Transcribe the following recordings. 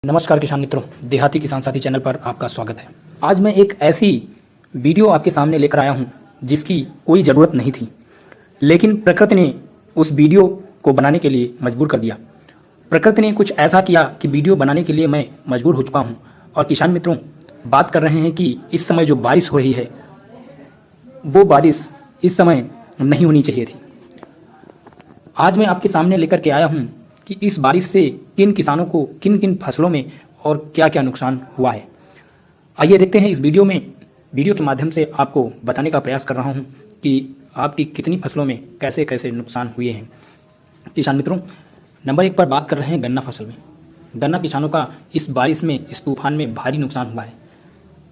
नमस्कार किसान मित्रों, देहाती किसान साथी चैनल पर आपका स्वागत है। आज मैं एक ऐसी वीडियो आपके सामने लेकर आया हूं जिसकी कोई ज़रूरत नहीं थी, लेकिन प्रकृति ने उस वीडियो को बनाने के लिए मजबूर कर दिया। प्रकृति ने कुछ ऐसा किया कि वीडियो बनाने के लिए मैं मजबूर हो चुका हूं। और किसान मित्रों, बात कर रहे हैं कि इस समय जो बारिश हो रही है वो बारिश इस समय नहीं होनी चाहिए थी। आज मैं आपके सामने लेकर के आया हूँ कि इस बारिश से किन किसानों को किन किन फसलों में और क्या क्या नुकसान हुआ है। आइए देखते हैं इस वीडियो के माध्यम से आपको बताने का प्रयास कर रहा हूं कि आपकी कितनी फसलों में कैसे कैसे नुकसान हुए हैं। किसान मित्रों, नंबर 1 पर बात कर रहे हैं गन्ना फसल में। गन्ना किसानों का इस बारिश में, इस तूफान में भारी नुकसान हुआ है।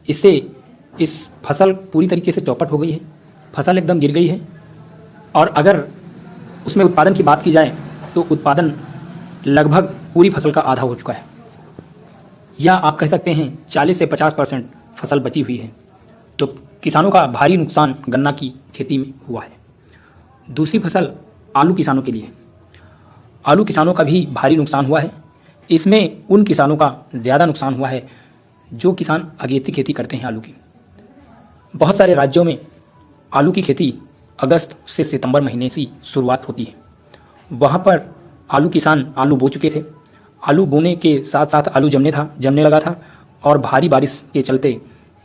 इससे इस फसल पूरी तरीके से चौपट हो गई है, फसल एकदम गिर गई है। और अगर उसमें उत्पादन की बात की जाए तो उत्पादन लगभग पूरी फसल का आधा हो चुका है, या आप कह सकते हैं 40 से 50% फसल बची हुई है। तो किसानों का भारी नुकसान गन्ना की खेती में हुआ है। दूसरी फसल आलू किसानों के लिए। आलू किसानों का भी भारी नुकसान हुआ है। इसमें उन किसानों का ज़्यादा नुकसान हुआ है जो किसान अगेती खेती करते हैं आलू की। बहुत सारे राज्यों में आलू की खेती अगस्त से सितंबर महीने से शुरुआत होती है। वहाँ पर आलू किसान आलू बो चुके थे। आलू बोने के साथ साथ आलू जमने लगा था और भारी बारिश के चलते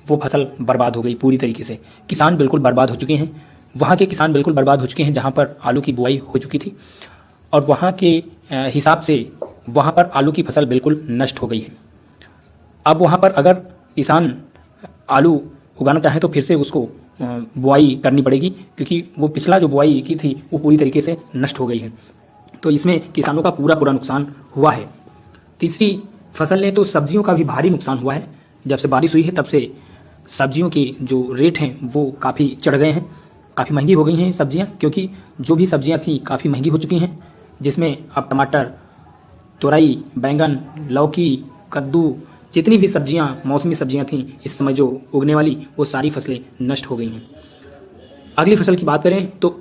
वो फसल बर्बाद हो गई पूरी तरीके से। किसान बिल्कुल बर्बाद हो चुके हैं। वहाँ के किसान बिल्कुल बर्बाद हो चुके हैं जहाँ पर आलू की बुआई हो चुकी थी, और वहाँ के हिसाब से वहाँ पर आलू की फसल बिल्कुल नष्ट हो गई है। अब वहाँ पर अगर किसान आलू उगाना चाहे तो फिर से उसको बुआई करनी पड़ेगी, क्योंकि वो पिछला जो बुआई की थी वो पूरी तरीके से नष्ट हो गई है। तो इसमें किसानों का पूरा नुकसान हुआ है। तीसरी फसल ने तो सब्जियों का भी भारी नुकसान हुआ है। जब से बारिश हुई है तब से सब्जियों के जो रेट हैं वो काफ़ी चढ़ गए हैं, काफ़ी महंगी हो गई हैं सब्जियां, क्योंकि जो भी सब्जियां थी काफ़ी महंगी हो चुकी हैं, जिसमें अब टमाटर, तोरई, बैंगन, लौकी, कद्दू, जितनी भी सब्जियां मौसमी सब्जियां थीं इस समय जो उगने वाली, वो सारी फसलें नष्ट हो गई हैं। अगली फसल की बात करें तो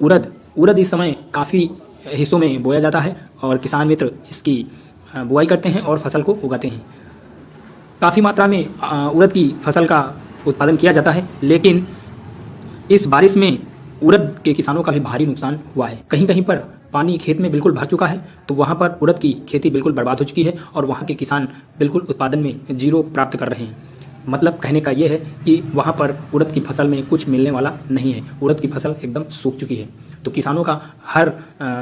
उड़द इस समय काफ़ी हिस्सों में बोया जाता है और किसान मित्र इसकी बुआई करते हैं और फसल को उगाते हैं। काफ़ी मात्रा में उड़द की फसल का उत्पादन किया जाता है, लेकिन इस बारिश में उड़द के किसानों का भी भारी नुकसान हुआ है। कहीं कहीं पर पानी खेत में बिल्कुल भर चुका है, तो वहाँ पर उड़द की खेती बिल्कुल बर्बाद हो चुकी है और वहाँ के किसान बिल्कुल उत्पादन में जीरो प्राप्त कर रहे हैं। मतलब कहने का ये है कि वहाँ पर उड़द की फसल में कुछ मिलने वाला नहीं है। उड़द की फसल एकदम सूख चुकी है। तो किसानों का हर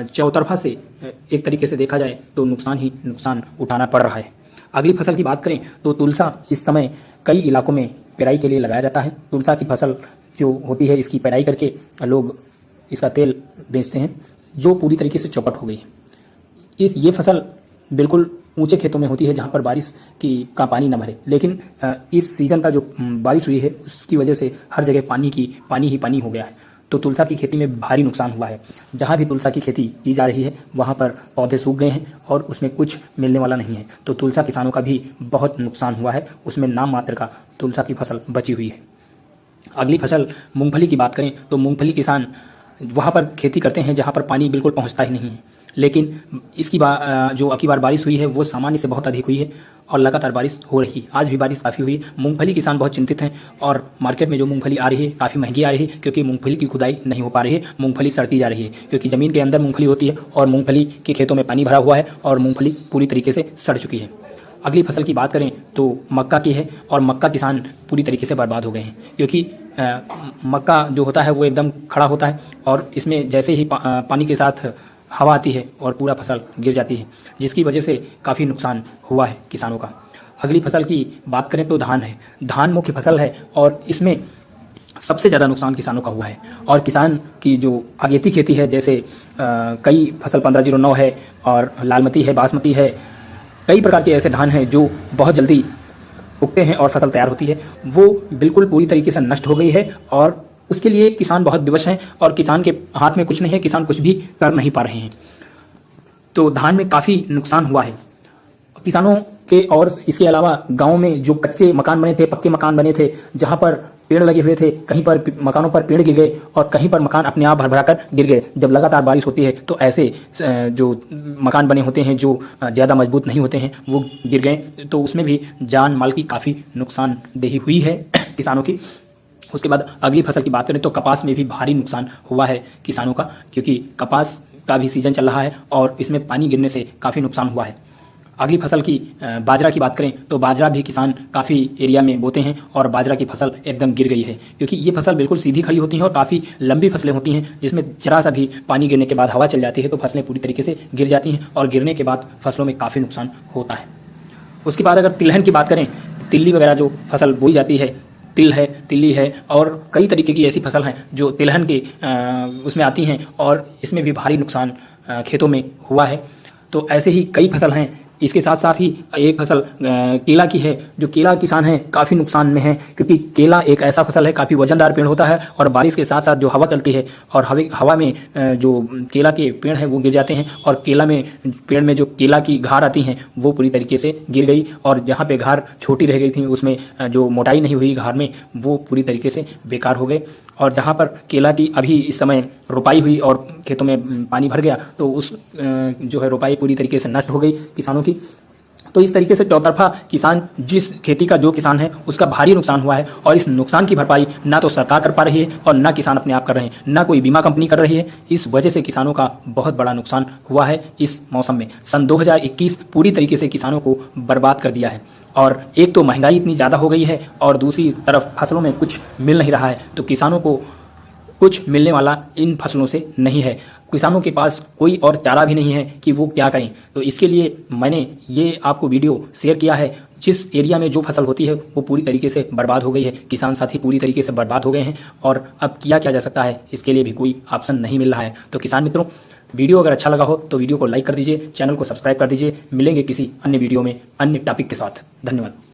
चौतरफा से एक तरीके से देखा जाए तो नुकसान ही नुकसान उठाना पड़ रहा है। अगली फसल की बात करें तो तुलसा इस समय कई इलाकों में पेराई के लिए लगाया जाता है। तुलसा की फसल जो होती है, इसकी पेराई करके लोग इसका तेल बेचते हैं, जो पूरी तरीके से चौपट हो गई है। ये फसल बिल्कुल ऊंचे खेतों में होती है जहाँ पर बारिश का पानी न भरे, लेकिन इस सीज़न का जो बारिश हुई है उसकी वजह से हर जगह पानी ही पानी हो गया है। तो तुलसा की खेती में भारी नुकसान हुआ है। जहाँ भी तुलसा की खेती की जा रही है वहाँ पर पौधे सूख गए हैं और उसमें कुछ मिलने वाला नहीं है। तो तुलसा किसानों का भी बहुत नुकसान हुआ है। उसमें नाम मात्र का तुलसा की फसल बची हुई है। अगली फसल मूंगफली की बात करें तो मूंगफली किसान वहाँ पर खेती करते हैं जहाँ पर पानी बिल्कुल पहुँचता ही नहीं है, लेकिन इसकी जो अबकी बार बारिश हुई है वो सामान्य से बहुत अधिक हुई है और लगातार बारिश हो रही है। आज भी बारिश काफ़ी हुई। मूंगफली किसान बहुत चिंतित हैं और मार्केट में जो मूंगफली आ रही है काफ़ी महंगी आ रही है, क्योंकि मूंगफली की खुदाई नहीं हो पा रही है। मूंगफली सड़ती जा रही है, क्योंकि ज़मीन के अंदर मूंगफली होती है और मूंगफली के खेतों में पानी भरा हुआ है और मूंगफली पूरी तरीके से सड़ चुकी है। अगली फसल की बात करें तो मक्का की है, और मक्का किसान पूरी तरीके से बर्बाद हो गए हैं, क्योंकि मक्का जो होता है वो एकदम खड़ा होता है और इसमें जैसे ही पानी के साथ हवा आती है और पूरा फसल गिर जाती है, जिसकी वजह से काफ़ी नुकसान हुआ है किसानों का। अगली फसल की बात करें तो धान है। धान मुख्य फसल है और इसमें सबसे ज़्यादा नुकसान किसानों का हुआ है। और किसान की जो अगेती खेती है, जैसे कई फसल 1509 है और लालमती है, बासमती है, कई प्रकार के ऐसे धान हैं जो बहुत जल्दी उगते हैं और फसल तैयार होती है, वो बिल्कुल पूरी तरीके से नष्ट हो गई है और उसके लिए किसान बहुत विवश हैं और किसान के हाथ में कुछ नहीं है, किसान कुछ भी कर नहीं पा रहे हैं। तो धान में काफ़ी नुकसान हुआ है किसानों के। और इसके अलावा गांव में जो कच्चे मकान बने थे, पक्के मकान बने थे, जहां पर पेड़ लगे हुए थे, कहीं पर मकानों पर पेड़ गिर गए और कहीं पर मकान अपने आप भर कर गिर गए। जब लगातार बारिश होती है तो ऐसे जो मकान बने होते हैं जो ज़्यादा मजबूत नहीं होते हैं वो गिर गए, तो उसमें भी जान माल की काफ़ी नुकसानदेही हुई है किसानों की। उसके बाद अगली फसल की बात करें तो कपास में भी भारी नुकसान हुआ है किसानों का, क्योंकि कपास का भी सीजन चल रहा है और इसमें पानी गिरने से काफ़ी नुकसान हुआ है। अगली फसल की बाजरा की बात करें तो बाजरा भी किसान काफ़ी एरिया में बोते हैं और बाजरा की फसल एकदम गिर गई है, क्योंकि ये फसल बिल्कुल सीधी खड़ी होती है और काफ़ी लंबी फसलें होती हैं, जिसमें जरा सा भी पानी गिरने के बाद हवा चल जाती है तो फसलें पूरी तरीके से गिर जाती हैं और गिरने के बाद फसलों में काफ़ी नुकसान होता है। उसके बाद अगर तिलहन की बात करें, तिल्ली वगैरह जो फसल बोई जाती है, तिल है, तिल्ली है और कई तरीके की ऐसी फसल हैं जो तिलहन के उसमें आती हैं और इसमें भी भारी नुकसान खेतों में हुआ है। तो ऐसे ही कई फसल हैं। इसके साथ साथ ही एक फसल केला की है, जो केला किसान हैं काफ़ी नुकसान में है, क्योंकि केला एक ऐसा फसल है, काफ़ी वजनदार पेड़ होता है और बारिश के साथ साथ जो हवा चलती है और हवा में जो केला के पेड़ हैं वो गिर जाते हैं और केला में पेड़ में जो केला की घार आती हैं वो पूरी तरीके से गिर गई और जहाँ पे घार छोटी रह गई थी उसमें जो मोटाई नहीं हुई घार में वो पूरी तरीके से बेकार हो गए। और जहाँ पर केला की अभी इस समय रोपाई हुई और खेतों में पानी भर गया तो उस जो है रोपाई पूरी तरीके से नष्ट हो गई किसानों की। तो इस तरीके से चौतरफा किसान, जिस खेती का जो किसान है उसका भारी नुकसान हुआ है और इस नुकसान की भरपाई ना तो सरकार कर पा रही है और ना किसान अपने आप कर रहे हैं, ना कोई बीमा कंपनी कर रही है। इस वजह से किसानों का बहुत बड़ा नुकसान हुआ है इस मौसम में। सन 2021 पूरी तरीके से किसानों को बर्बाद कर दिया है और एक तो महंगाई इतनी ज़्यादा हो गई है और दूसरी तरफ फसलों में कुछ मिल नहीं रहा है, तो किसानों को कुछ मिलने वाला इन फसलों से नहीं है। किसानों के पास कोई और चारा भी नहीं है कि वो क्या करें। तो इसके लिए मैंने ये आपको वीडियो शेयर किया है। जिस एरिया में जो फसल होती है वो पूरी तरीके से बर्बाद हो गई है, किसान साथी पूरी तरीके से बर्बाद हो गए हैं और अब किया क्या जा सकता है इसके लिए भी कोई ऑप्शन नहीं मिल रहा है। तो किसान मित्रों, वीडियो अगर अच्छा लगा हो तो वीडियो को लाइक कर दीजिए, चैनल को सब्सक्राइब कर दीजिए। मिलेंगे किसी अन्य वीडियो में अन्य टॉपिक के साथ। धन्यवाद।